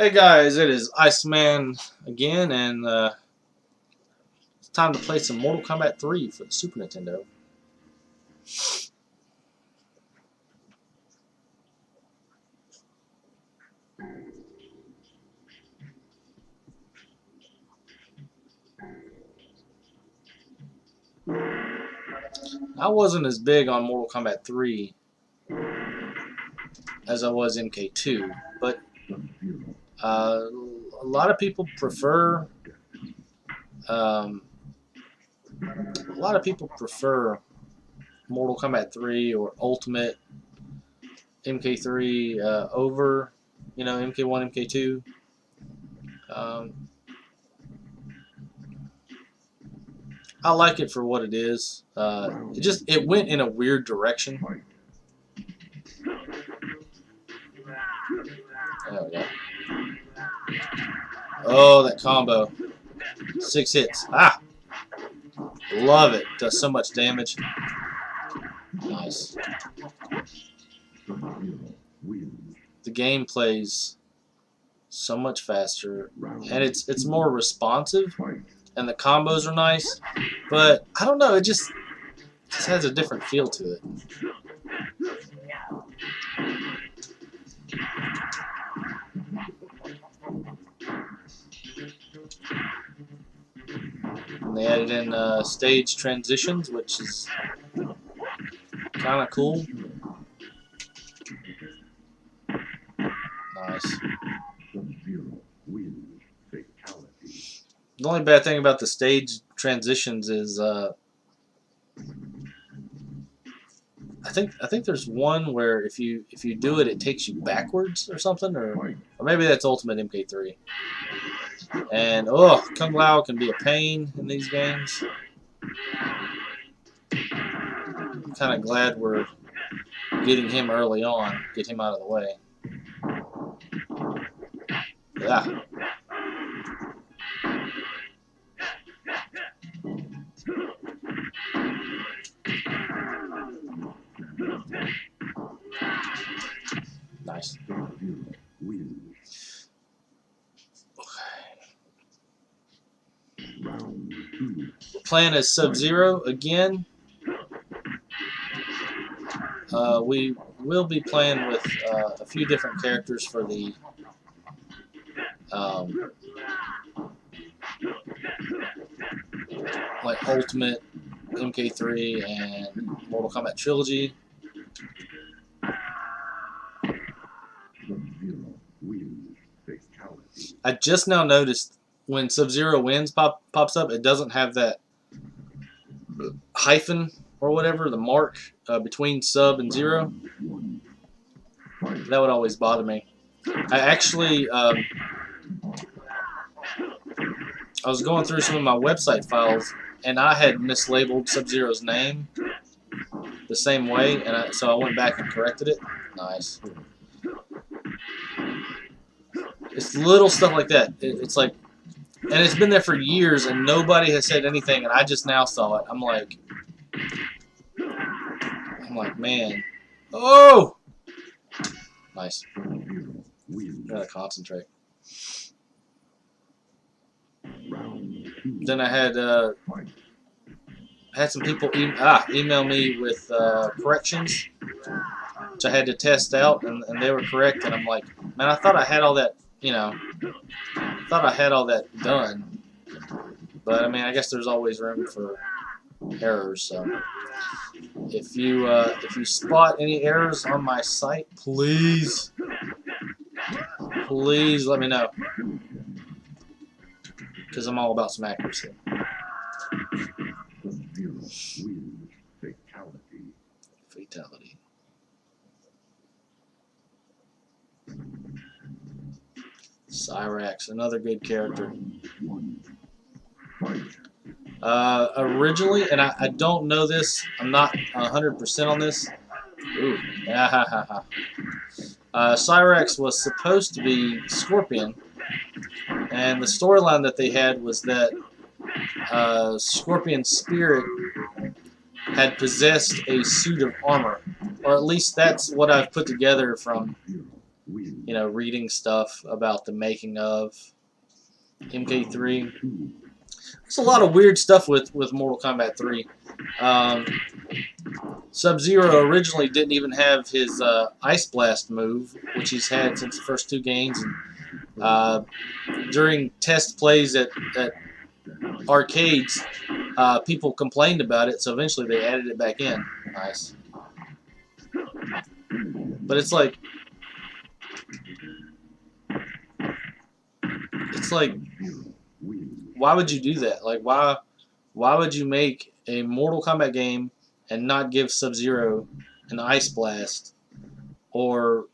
Hey guys, it is Iceman again, and it's time to play some Mortal Kombat 3 for the Super Nintendo. I wasn't as big on Mortal Kombat 3 as I was MK2, but a lot of people prefer Mortal Kombat 3 or Ultimate MK3 over, MK1, MK2. I like it for what it is. It went in a weird direction. There we go. Oh, that combo. 6 hits. Ah! Love it. Does so much damage. Nice. The game plays so much faster, and it's more responsive, and the combos are nice, but I don't know, it just has a different feel to it. And they added in stage transitions, which is kind of cool. Nice. The only bad thing about the stage transitions is I think there's one where if you do it, it takes you backwards or something, or maybe that's Ultimate MK3. And Kung Lao can be a pain in these games. I'm kind of glad we're getting him early on, get him out of the way. Yeah. Nice. We're playing as Sub-Zero again. We will be playing with a few different characters for the like Ultimate MK3 and Mortal Kombat Trilogy. I just now noticed when Sub-Zero wins pops up, it doesn't have that hyphen or whatever, the mark between Sub and Zero. That would always bother me. I actually, I was going through some of my website files, and I had mislabeled Sub-Zero's name the same way, and so I went back and corrected it. Nice. It's little stuff like that. It's like, and it's been there for years, and nobody has said anything, and I just now saw it. I'm like, man. Oh! Nice. Gotta concentrate. Then I had some people email me with corrections, which I had to test out, and they were correct, and I'm like, man, I thought I had all that, done. But I mean, I guess there's always room for errors. So if you spot any errors on my site, please let me know, because I'm all about some accuracy. Fatality. Cyrax, another good character. Originally, and I don't know this, I'm not 100% on this. Ooh, Cyrax was supposed to be Scorpion, and the storyline that they had was that Scorpion's spirit had possessed a suit of armor, or at least that's what I've put together from you know, reading stuff about the making of MK3. There's a lot of weird stuff with Mortal Kombat 3. Sub-Zero originally didn't even have his Ice Blast move, which he's had since the first 2 games. And, during test plays at arcades, people complained about it, so eventually they added it back in. Nice. But it's like, why would you do that? Like, why would you make a Mortal Kombat game and not give Sub-Zero an Ice Blast, or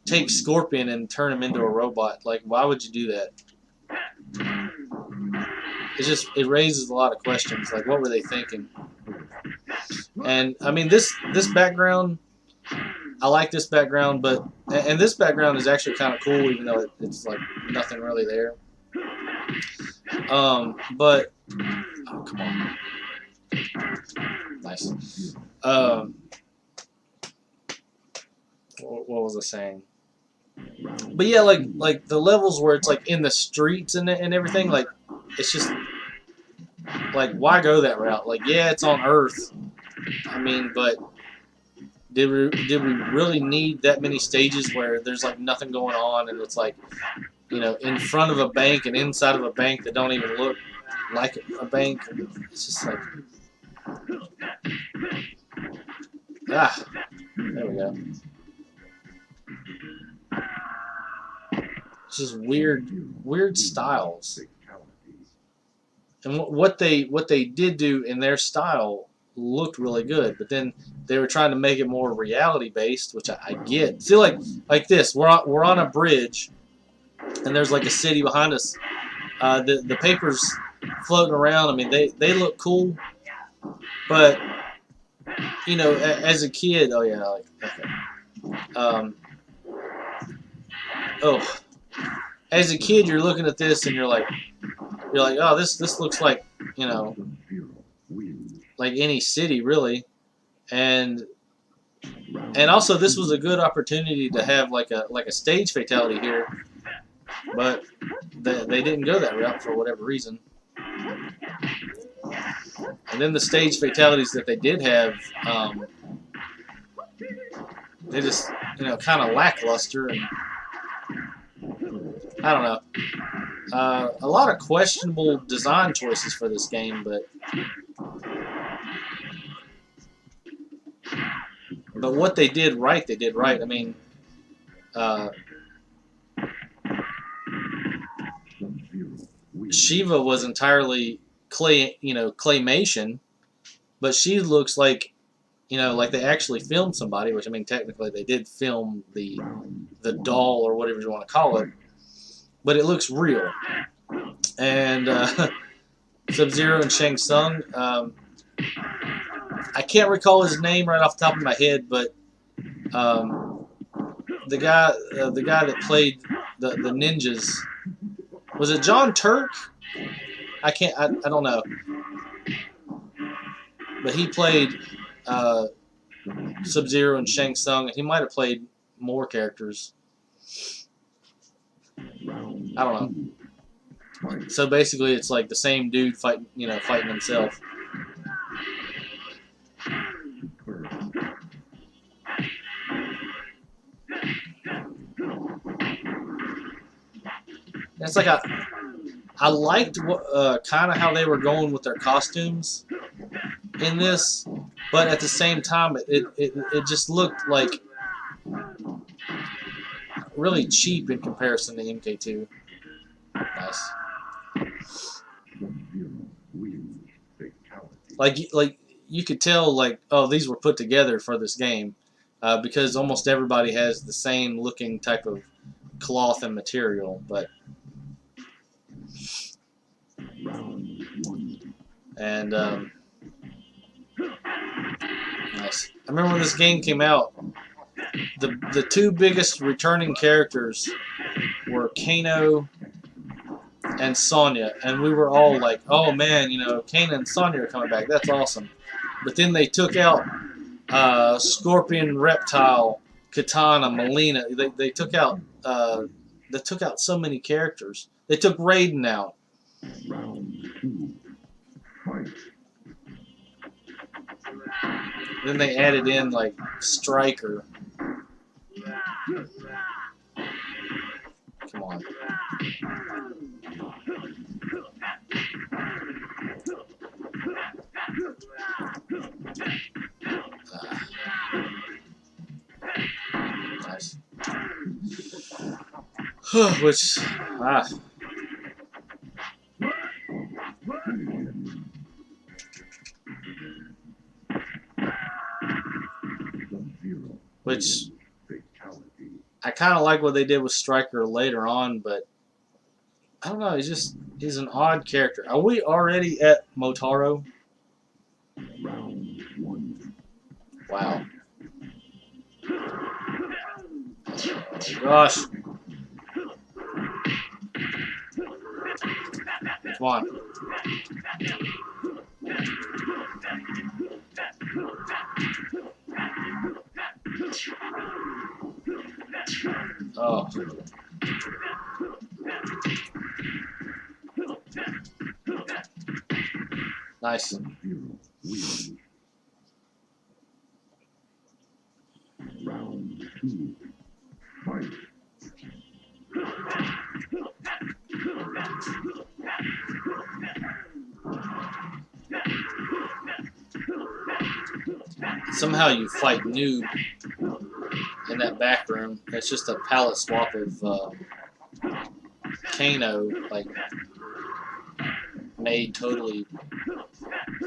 take Scorpion and turn him into a robot? Like, why would you do that? It raises a lot of questions. Like, what were they thinking? And I mean, this background, I like this background, and this background is actually kind of cool, even though it's like nothing really there. But oh, come on, nice. What was I saying? But yeah, like the levels where it's like in the streets and everything, like it's just like, why go that route? Like, yeah, it's on Earth. I mean, but did we really need that many stages where there's like nothing going on, and it's like, you know, in front of a bank and inside of a bank that don't even look like a bank? It's just like, there we go. It's just weird styles. And what they did do in their style looked really good, but then they were trying to make it more reality based, which I get. See, like this, we're on a bridge, and there's like a city behind us. The papers floating around. I mean, they look cool, but you know, as a kid, oh yeah, like, okay. As a kid, you're looking at this and you're like, oh, this looks like, you know, like any city really, and also this was a good opportunity to have like a stage fatality here, but they didn't go that route for whatever reason. And then the stage fatalities that they did have, they just, you know, kind of lackluster, and I don't know. A lot of questionable design choices for this game, but what they did right, they did right. I mean, Shiva was entirely claymation, but she looks like, you know, like they actually filmed somebody, which, I mean, technically they did film the doll or whatever you want to call it, but it looks real. And Sub-Zero and Shang Tsung, I can't recall his name right off the top of my head, but the guy that played the ninjas, was it John Turk? I don't know, but he played Sub-Zero and Shang Tsung, and he might have played more characters. I don't know. So basically, it's like the same dude fighting himself. It's like I liked kind of how they were going with their costumes in this, but at the same time, it just looked like really cheap in comparison to MK2. Nice. Like you could tell, like, oh, these were put together for this game, because almost everybody has the same looking type of cloth and material, but. And nice. I remember when this game came out, the two biggest returning characters were Kano and Sonya, and we were all like, "Oh man, you know, Kano and Sonya are coming back. That's awesome." But then they took out Scorpion, Reptile, Katana, Melina. They took out so many characters. They took Raiden out. Round 2. Fight. Then they added in like Striker. Come on. Nice. Which, which I kind of like what they did with Stryker later on, but I don't know. He's an odd character. Are we already at Motaro? Round 1. Wow. Oh, gosh. Come on. Oh. Nice. Round 2. Fight. Somehow you fight Noob in that back room. It's just a palette swap of Kano, like, made totally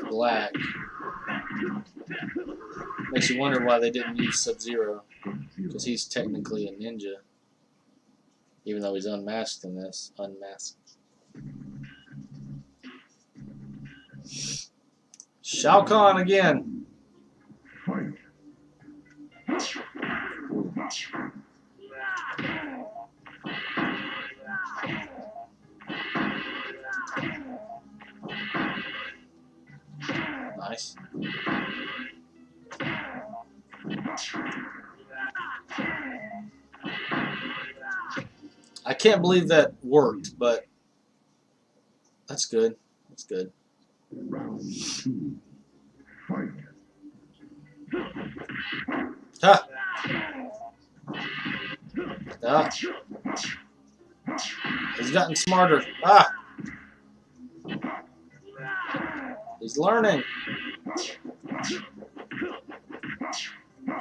black. Makes you wonder why they didn't use Sub-Zero, because he's technically a ninja, even though he's unmasked in this. Unmasked. Shao Kahn again. Fight. Nice. I can't believe that worked, but that's good. That's good. Round 2. Fight. Ha! Ah. He's gotten smarter. Ah! He's learning.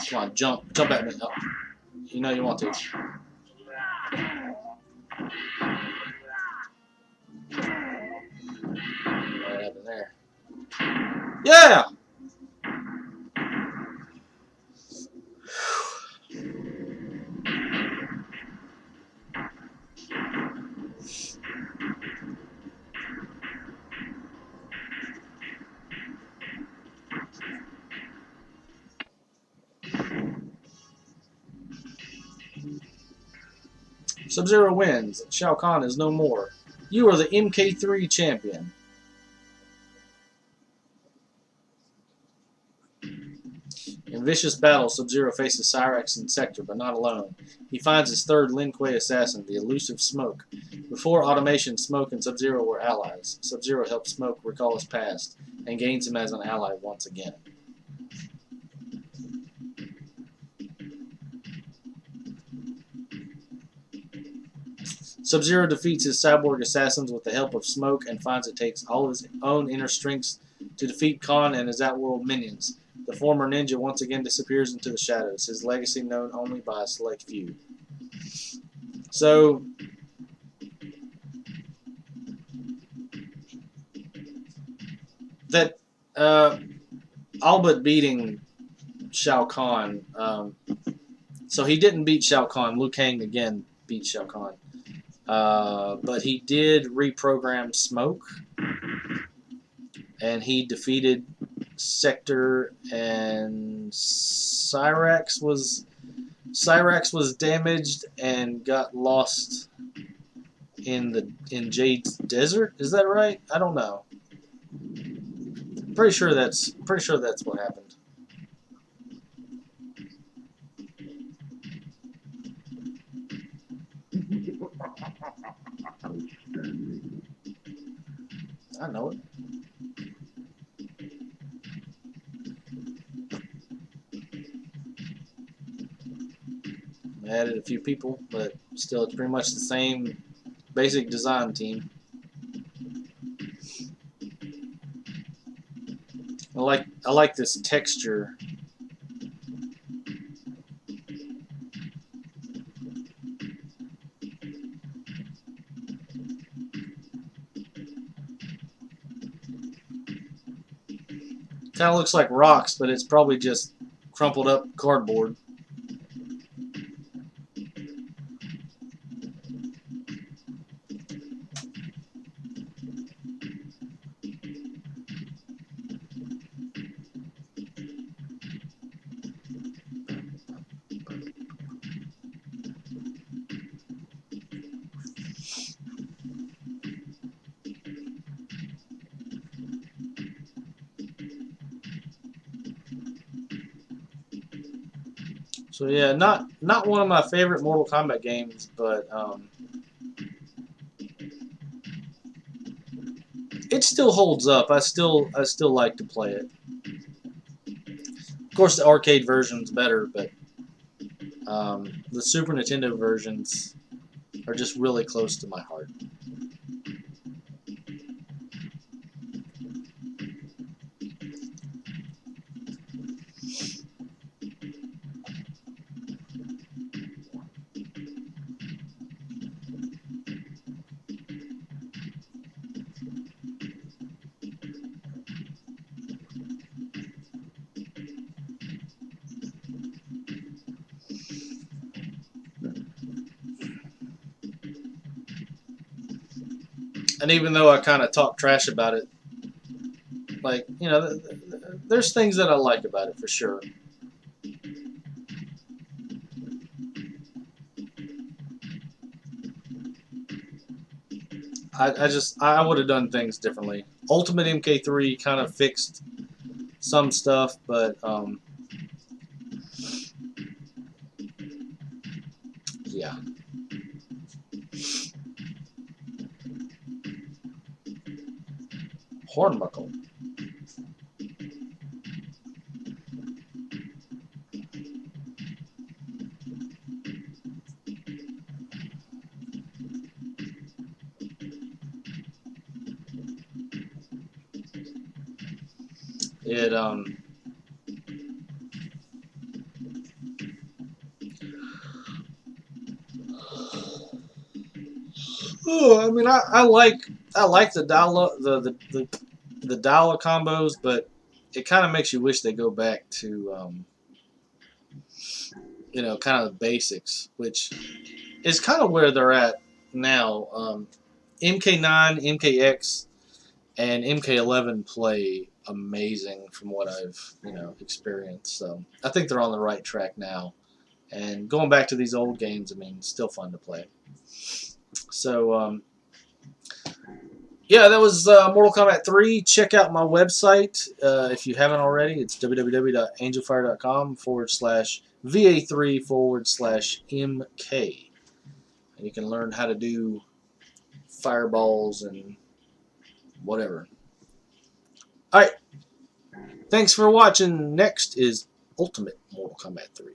Come on, jump. Jump at me. Oh. You know you want to. What happened there? Yeah! Sub-Zero wins. Shao Kahn is no more. You are the MK3 champion. In vicious battle, Sub-Zero faces Cyrax in Sector, but not alone. He finds his third Lin Kuei assassin, the elusive Smoke. Before Automation, Smoke and Sub-Zero were allies. Sub-Zero helps Smoke recall his past, and gains him as an ally once again. Sub-Zero defeats his cyborg assassins with the help of Smoke and finds it takes all his own inner strengths to defeat Khan and his outworld minions. The former ninja once again disappears into the shadows, his legacy known only by a select few. So, that all but beating Shao Kahn, so he didn't beat Shao Kahn. Liu Kang again beat Shao Kahn. But he did reprogram Smoke, and he defeated Sector, and Cyrax was damaged and got lost in Jade's desert. Is that right? I don't know. Pretty sure that's what happened. Outstanding. I know it. I added a few people, but still it's pretty much the same basic design team. I like this texture. Kind of looks like rocks, but it's probably just crumpled up cardboard. So yeah, not one of my favorite Mortal Kombat games, but it still holds up. I still like to play it. Of course, the arcade version's better, but the Super Nintendo versions are just really close to my heart. And even though I kind of talk trash about it, like, you know, there's things that I like about it for sure. I would have done things differently. Ultimate MK3 kind of fixed some stuff, but yeah. Hornbuckle. It oh, I mean, I like the dial the dial combos, but it kind of makes you wish they go back to you know, kind of the basics, which is kind of where they're at now. MK9, MKX, and MK11 play amazing from what I've, you know, experienced. So I think they're on the right track now. And going back to these old games, I mean, still fun to play. So yeah, that was Mortal Kombat 3. Check out my website if you haven't already. It's www.angelfire.com/VA3/MK. And you can learn how to do fireballs and whatever. Alright, thanks for watching. Next is Ultimate Mortal Kombat 3.